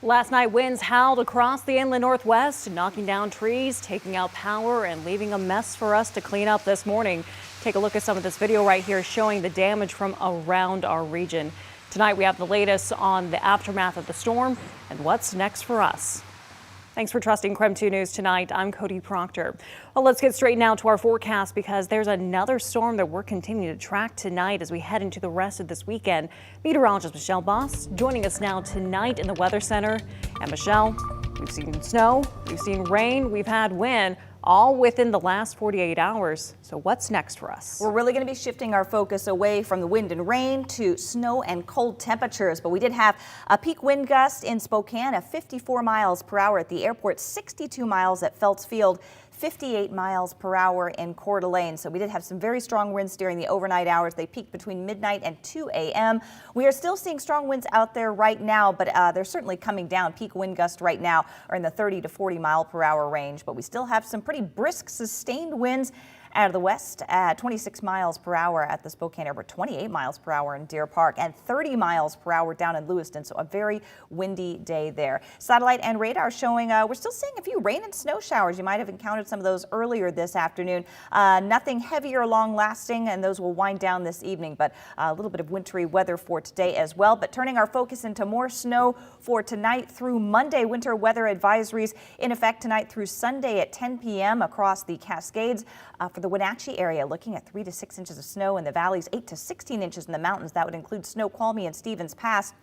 Last night, winds howled across the inland northwest, knocking down trees, taking out power, and leaving a mess for us to clean up this morning. Take a look at some of this video right here showing the damage from around our region. Tonight, we have the latest on the aftermath of the storm and what's next for us. Thanks for trusting KREM 2 News tonight. I'm Cody Proctor. Well, let's get straight now to our forecast because there's another storm that we're continuing to track tonight as we head into the rest of this weekend. Meteorologist Michelle Boss joining us now tonight in the Weather Center. And Michelle, we've seen snow, we've seen rain, we've had wind, all within the last 48 hours. So what's next for us? We're really going to be shifting our focus away from the wind and rain to snow and cold temperatures. But we did have a peak wind gust in Spokane of 54 miles per hour at the airport, 62 miles at Felts Field, 58 miles per hour in Coeur d'Alene. So we did have some very strong winds during the overnight hours. They peaked between midnight and 2 a.m. We are still seeing strong winds out there right now, but they're certainly coming down. Peak wind gusts right now are in the 30 to 40 mile per hour range, but we still have some pretty brisk sustained winds out of the west at 26 miles per hour at the Spokane Airport, 28 miles per hour in Deer Park, and 30 miles per hour down in Lewiston. So a very windy day there. Satellite and radar showing we're still seeing a few rain and snow showers. You might have encountered some of those earlier this afternoon. Nothing heavy or long lasting, and those will wind down this evening, but a little bit of wintry weather for today as well. But turning our focus into more snow for tonight through Monday. Winter weather advisories in effect tonight through Sunday at 10 p.m. across the Cascades. For the Wenatchee area, looking at 3 to 6 inches of snow in the valleys, 8 to 16 inches in the mountains. That would include Snoqualmie and Stevens Pass.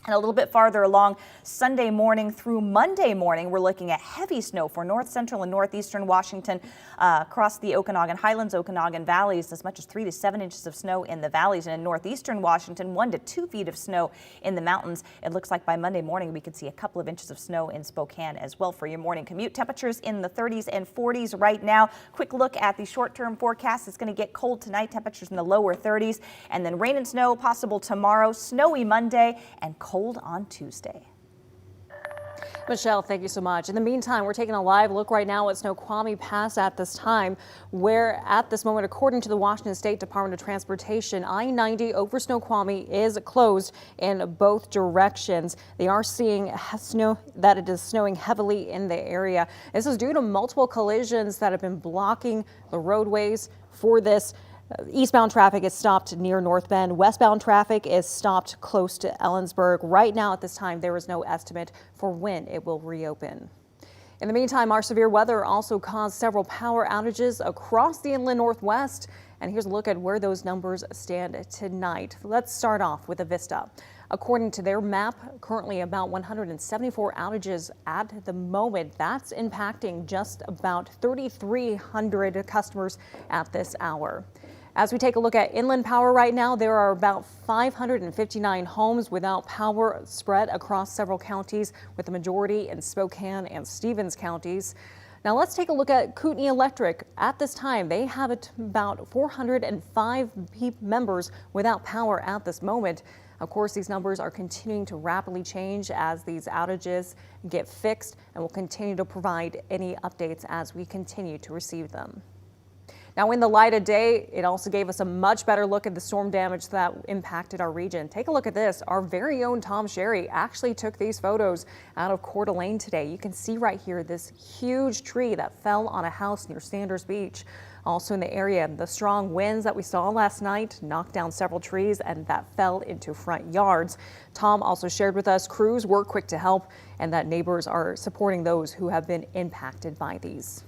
And a little bit farther along Sunday morning through Monday morning, we're looking at heavy snow for north central and northeastern Washington, across the Okanagan Highlands, Okanagan valleys, as much as 3 to 7 inches of snow in the valleys, and in northeastern Washington, 1 to 2 feet of snow in the mountains. It looks like by Monday morning we could see a couple of inches of snow in Spokane as well for your morning commute. Temperatures in the 30s and 40s right now. Quick look at the short-term forecast. It's going to get cold tonight. Temperatures in the lower 30s, and then rain and snow possible tomorrow. Snowy Monday and cold on Tuesday. Michelle, thank you so much. In the meantime, we're taking a live look right now at Snoqualmie Pass at this time, where at this moment, according to the Washington State Department of Transportation, I-90 over Snoqualmie is closed in both directions. They are seeing snow, that it is snowing heavily in the area. This is due to multiple collisions that have been blocking the roadways for this. Eastbound traffic is stopped near North Bend. Westbound traffic is stopped close to Ellensburg. Right now at this time, there is no estimate for when it will reopen. In the meantime, our severe weather also caused several power outages across the inland northwest. And here's a look at where those numbers stand tonight. Let's start off with Avista. According to their map, currently about 174 outages at the moment. That's impacting just about 3,300 customers at this hour. As we take a look at inland power right now, there are about 559 homes without power spread across several counties, with the majority in Spokane and Stevens counties. Now let's take a look at Kootenai Electric. At this time, they have about 405 members without power at this moment. Of course, these numbers are continuing to rapidly change as these outages get fixed, and we'll continue to provide any updates as we continue to receive them. Now, in the light of day, it also gave us a much better look at the storm damage that impacted our region. Take a look at this. Our very own Tom Sherry actually took these photos out of Coeur d'Alene today. You can see right here this huge tree that fell on a house near Sanders Beach. Also in the area, the strong winds that we saw last night knocked down several trees and that fell into front yards. Tom also shared with us crews were quick to help and that neighbors are supporting those who have been impacted by these.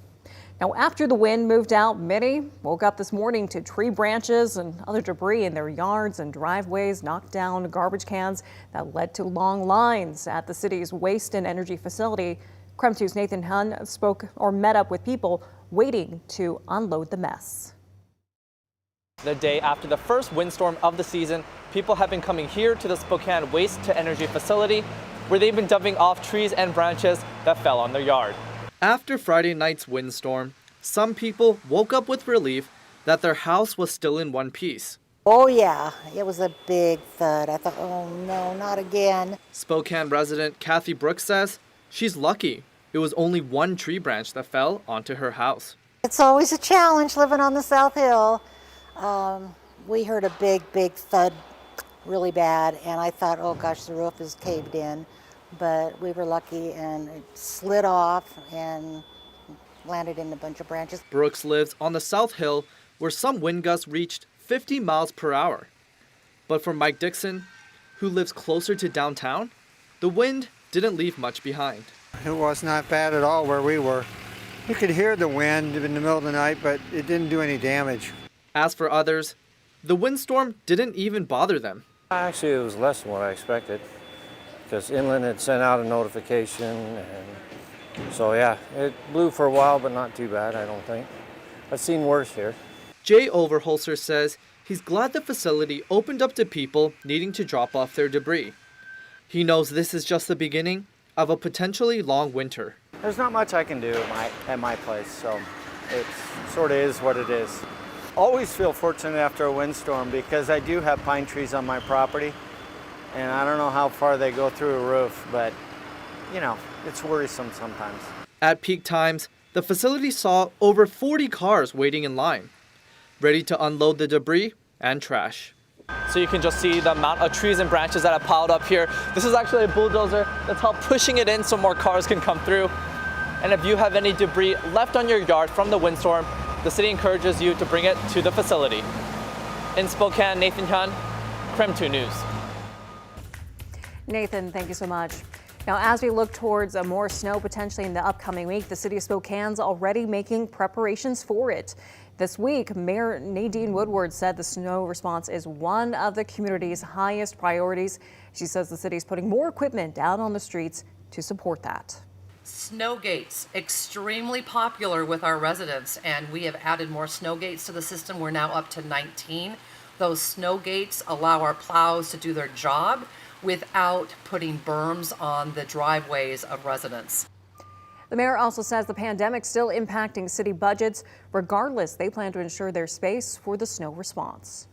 Now, after the wind moved out, many woke up this morning to tree branches and other debris in their yards and driveways, knocked down garbage cans that led to long lines at the city's waste and energy facility. KREM 2's Nathan Hunn met up with people waiting to unload the mess. The day after the first windstorm of the season, people have been coming here to the Spokane Waste to Energy facility, where they've been dumping off trees and branches that fell on their yard. After Friday night's windstorm, some people woke up with relief that their house was still in one piece. Oh yeah, it was a big thud. I thought, oh no, not again. Spokane resident Kathy Brooks says she's lucky. It was only one tree branch that fell onto her house. It's always a challenge living on the South Hill. We heard a big thud, really bad, and I thought, oh gosh, the roof is caved in. but we were lucky and it slid off and landed in a bunch of branches. Brooks lives on the South Hill, where some wind gusts reached 50 miles per hour. But for Mike Dixon, who lives closer to downtown, the wind didn't leave much behind. It was not bad at all where we were. You could hear the wind in the middle of the night, but it didn't do any damage. As for others, the windstorm didn't even bother them. Actually, it was less than what I expected because Inland had sent out a notification, and so yeah, it blew for a while, but not too bad, I don't think. I've seen worse here. Jay Overholser says he's glad the facility opened up to people needing to drop off their debris. He knows this is just the beginning of a potentially long winter. There's not much I can do at my place, so it sort of is what it is. Always feel fortunate after a windstorm because I do have pine trees on my property, and I don't know how far they go through a roof, but you know, it's worrisome sometimes. At peak times, the facility saw over 40 cars waiting in line, ready to unload the debris and trash. So you can just see the amount of trees and branches that have piled up here. This is actually a bulldozer that's helped pushing it in so more cars can come through. And if you have any debris left on your yard from the windstorm, the city encourages you to bring it to the facility. In Spokane, Nathan Hun, KREM 2 News. Nathan, thank you so much. Now, as we look towards more snow potentially in the upcoming week, the city of Spokane's already making preparations for it. This week, Mayor Nadine Woodward said the snow response is one of the community's highest priorities. She says the city is putting more equipment out on the streets to support that. Snow gates, extremely popular with our residents, and we have added more snow gates to the system. We're now up to 19. Those snow gates allow our plows to do their job without putting berms on the driveways of residents. The mayor also says the pandemic's still impacting city budgets. Regardless, they plan to ensure there's space for the snow response.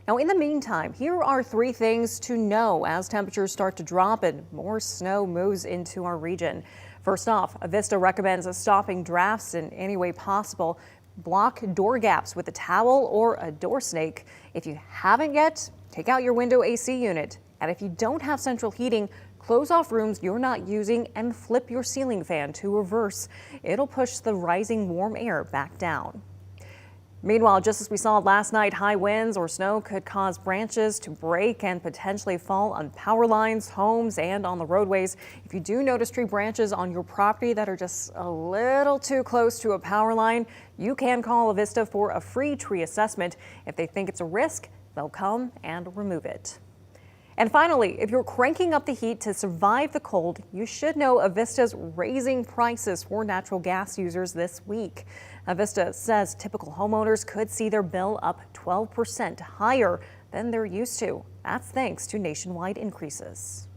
Now, in the meantime, here are 3 things to know as temperatures start to drop and more snow moves into our region. First off, Avista recommends stopping drafts in any way possible. Block door gaps with a towel or a door snake. If you haven't yet, take out your window AC unit. And if you don't have central heating, close off rooms you're not using and flip your ceiling fan to reverse. It'll push the rising warm air back down. Meanwhile, just as we saw last night, high winds or snow could cause branches to break and potentially fall on power lines, homes, and on the roadways. If you do notice tree branches on your property that are just a little too close to a power line, you can call Avista for a free tree assessment. If they think it's a risk, they'll come and remove it. And finally, if you're cranking up the heat to survive the cold, you should know Avista's raising prices for natural gas users this week. Avista says typical homeowners could see their bill up 12% higher than they're used to. That's thanks to nationwide increases.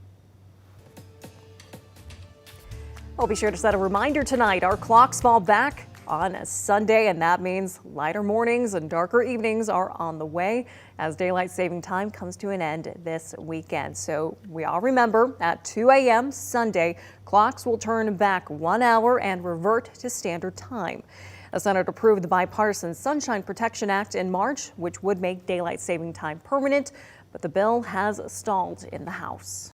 Well, be sure to set a reminder tonight. Our clocks fall back on a Sunday, and that means lighter mornings and darker evenings are on the way as daylight saving time comes to an end this weekend. So we all remember at 2 a.m. Sunday, clocks will turn back 1 hour and revert to standard time. The Senate approved the bipartisan Sunshine Protection Act in March, which would make daylight saving time permanent, but the bill has stalled in the House.